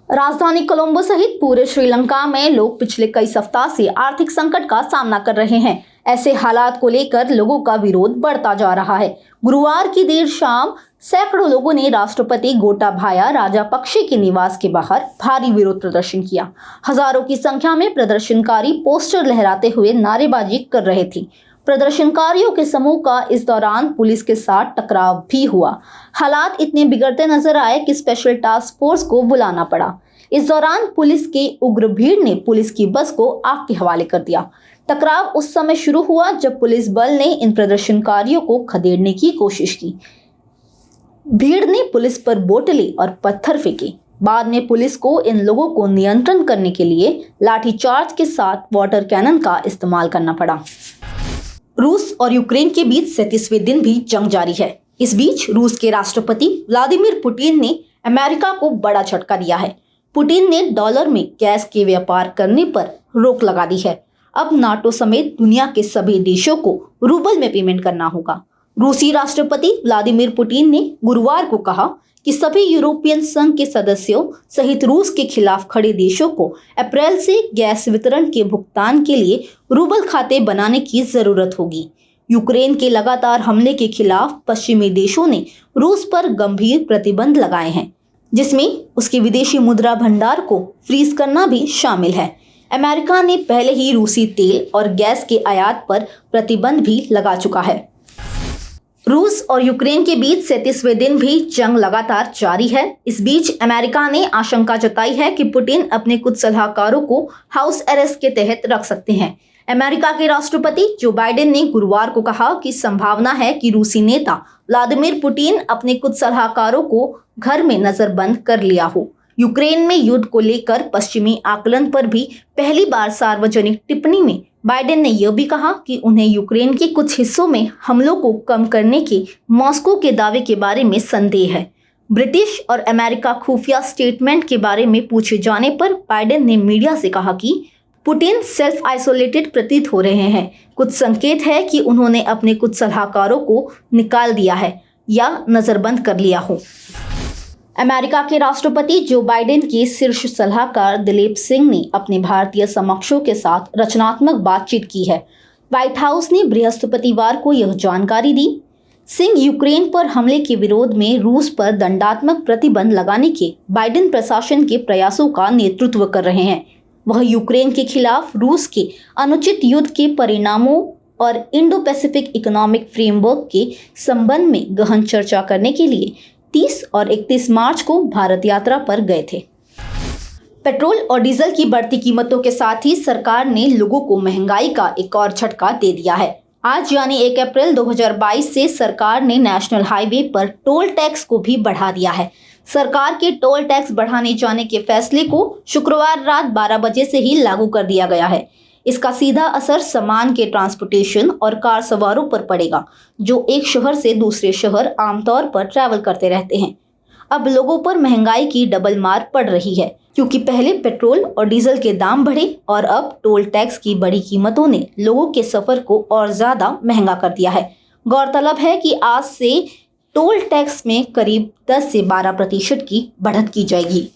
राजधानी कोलंबो सहित पूरे श्रीलंका में लोग पिछले कई सप्ताह से आर्थिक संकट का सामना कर रहे हैं। ऐसे हालात को लेकर लोगों का विरोध बढ़ता जा रहा है। गुरुवार की देर शाम सैकड़ों लोगों ने राष्ट्रपति गोटाबाया राजपक्षे के निवास के बाहर भारी विरोध प्रदर्शन किया। हजारों की संख्या में प्रदर्शनकारी पोस्टर लहराते हुए नारेबाजी कर रहे थे। प्रदर्शनकारियों के समूह का इस दौरान पुलिस के साथ टकराव भी हुआ। हालात इतने बिगड़ते नजर आए कि स्पेशल टास्क फोर्स को बुलाना पड़ा। इस दौरान पुलिस के उग्र भीड़ ने पुलिस की बस को आग के हवाले कर दिया। टकराव उस समय शुरू हुआ जब पुलिस बल ने इन प्रदर्शनकारियों को खदेड़ने की कोशिश की। भीड़ ने पुलिस पर बोतलें और पत्थर फेंके। बाद में पुलिस को इन लोगों को नियंत्रण करने के लिए लाठीचार्ज के साथ वाटर कैनन का इस्तेमाल करना पड़ा। रूस और यूक्रेन के बीच 37वें दिन भी जंग जारी है। इस बीच रूस के राष्ट्रपति व्लादिमीर पुतिन ने अमेरिका को बड़ा झटका दिया है। पुतिन ने डॉलर में गैस के व्यापार करने पर रोक लगा दी है। अब नाटो समेत दुनिया के सभी देशों को रूबल में पेमेंट करना होगा। रूसी राष्ट्रपति व्लादिमीर पुतिन ने गुरुवार को कहा कि सभी यूरोपियन संघ के सदस्यों सहित रूस के खिलाफ खड़े देशों को अप्रैल से गैस वितरण के भुगतान के लिए रूबल खाते बनाने की जरूरत होगी। यूक्रेन के लगातार हमले के खिलाफ पश्चिमी देशों ने रूस पर गंभीर प्रतिबंध लगाए हैं, जिसमें उसके विदेशी मुद्रा भंडार को फ्रीज करना भी शामिल है। अमेरिका ने पहले ही रूसी तेल और गैस के आयात पर प्रतिबंध भी लगा चुका है। रूस और यूक्रेन के बीच 37वें दिन भी जंग लगातार जारी है। इस बीच अमेरिका ने आशंका जताई है कि पुतिन अपने कुछ सलाहकारों को हाउस अरेस्ट के तहत रख सकते हैं। अमेरिका के राष्ट्रपति जो बाइडेन ने गुरुवार को कहा कि संभावना है कि रूसी नेता व्लादिमीर पुतिन अपने कुछ सलाहकारों को घर में नजरबंद कर लिया हो। यूक्रेन में युद्ध को लेकर पश्चिमी आकलन पर भी पहली बार सार्वजनिक टिप्पणी में बाइडेन ने यह भी कहा कि उन्हें यूक्रेन के कुछ हिस्सों में हमलों को कम करने के मॉस्को के दावे के बारे में संदेह है। ब्रिटिश और अमेरिका खुफिया स्टेटमेंट के बारे में पूछे जाने पर बाइडेन ने मीडिया से कहा कि पुतिन सेल्फ आइसोलेटेड प्रतीत हो रहे हैं। कुछ संकेत है कि उन्होंने अपने कुछ सलाहकारों को निकाल दिया है या नजरबंद कर लिया हो। अमेरिका के राष्ट्रपति जो बाइडेन के शीर्ष सलाहकार दिलीप सिंह ने अपने भारतीय समकक्षों के साथ रचनात्मक बातचीत की है। व्हाइट हाउस ने बृहस्पतिवार को यह जानकारी दी। सिंह यूक्रेन पर हमले के विरोध में रूस पर दंडात्मक प्रतिबंध लगाने के बाइडेन प्रशासन के प्रयासों का नेतृत्व कर रहे हैं। वह यूक्रेन के खिलाफ रूस के अनुचित युद्ध के परिणामों और इंडो पैसिफिक इकोनॉमिक फ्रेमवर्क के संबंध में गहन चर्चा करने के लिए 30 और 31 मार्च को भारत यात्रा पर गए थे। पेट्रोल और डीजल की बढ़ती कीमतों के साथ ही सरकार ने लोगों को महंगाई का एक और झटका दे दिया है। आज यानी 1 अप्रैल 2022 से सरकार ने नेशनल हाईवे पर टोल टैक्स को भी बढ़ा दिया है। सरकार के टोल टैक्स बढ़ाने जाने के फैसले को शुक्रवार रात 12 बजे से ही लागू कर दिया गया है। इसका सीधा असर सामान के ट्रांसपोर्टेशन और कार सवारों पर पड़ेगा, जो एक शहर से दूसरे शहर आमतौर पर ट्रैवल करते रहते हैं। अब लोगों पर महंगाई की डबल मार पड़ रही है, क्योंकि पहले पेट्रोल और डीजल के दाम बढ़े और अब टोल टैक्स की बड़ी कीमतों ने लोगों के सफर को और ज्यादा महंगा कर दिया है। गौरतलब है कि आज से टोल टैक्स में करीब 10 से 12% की बढ़त की जाएगी।